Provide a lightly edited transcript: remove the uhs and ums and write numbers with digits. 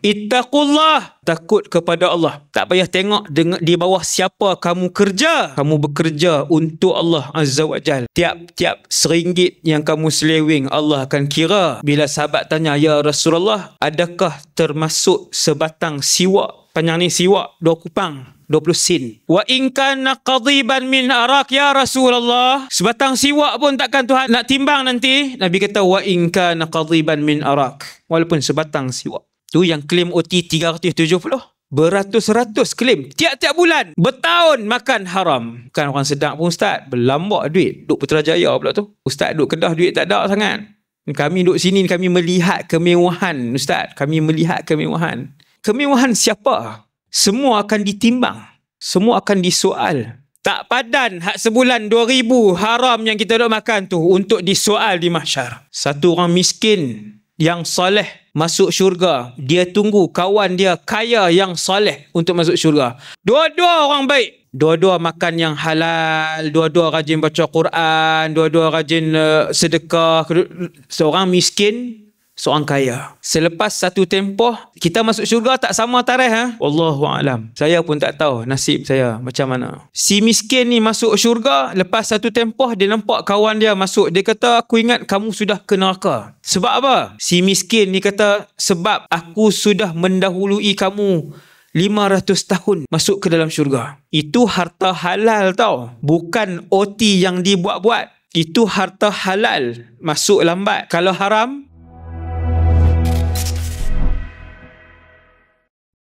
Ittaqullah, takut kepada Allah. Tak payah tengok di bawah siapa kamu kerja. Kamu bekerja untuk Allah Azza wa Jal. Tiap-tiap RM1 yang kamu seleweng, Allah akan kira. Bila sahabat tanya, ya Rasulullah, adakah termasuk sebatang siwak? Panjang ni siwak 2 kupang, 20 sen. Wa in kana qadiban min arak ya Rasulullah. Sebatang siwak pun takkan Tuhan nak timbang nanti. Nabi kata wa in kana qadiban min arak. Walaupun sebatang siwak. Tu yang klaim OT 370. Beratus-ratus klaim. Tiap-tiap bulan. Bertahun makan haram. Bukan orang sedap pun Ustaz. Berlambak duit. Duk Putrajaya pula tu. Ustaz duk Kedah duit tak ada sangat. Kami duk sini kami melihat kemewahan Ustaz. Kami melihat kemewahan. Kemewahan siapa? Semua akan ditimbang. Semua akan disoal. Tak padan hak sebulan 2,000 haram yang kita duk makan tu untuk disoal di mahsyar. Satu orang miskin yang soleh masuk syurga. Dia tunggu kawan dia kaya yang soleh untuk masuk syurga. Dua-dua orang baik. Dua-dua makan yang halal. Dua-dua rajin baca Quran. Dua-dua rajin sedekah. Seorang miskin, seorang kaya. Selepas satu tempoh, kita masuk syurga tak sama tarikh. Wallahualam. Saya pun tak tahu nasib saya macam mana. Si miskin ni masuk syurga, lepas satu tempoh dia nampak kawan dia masuk. Dia kata, aku ingat kamu sudah ke neraka. Sebab apa? Si miskin ni kata, sebab aku sudah mendahului kamu 500 tahun masuk ke dalam syurga. Itu harta halal tau. Bukan OT yang dibuat-buat. Itu harta halal. Masuk lambat. Kalau haram,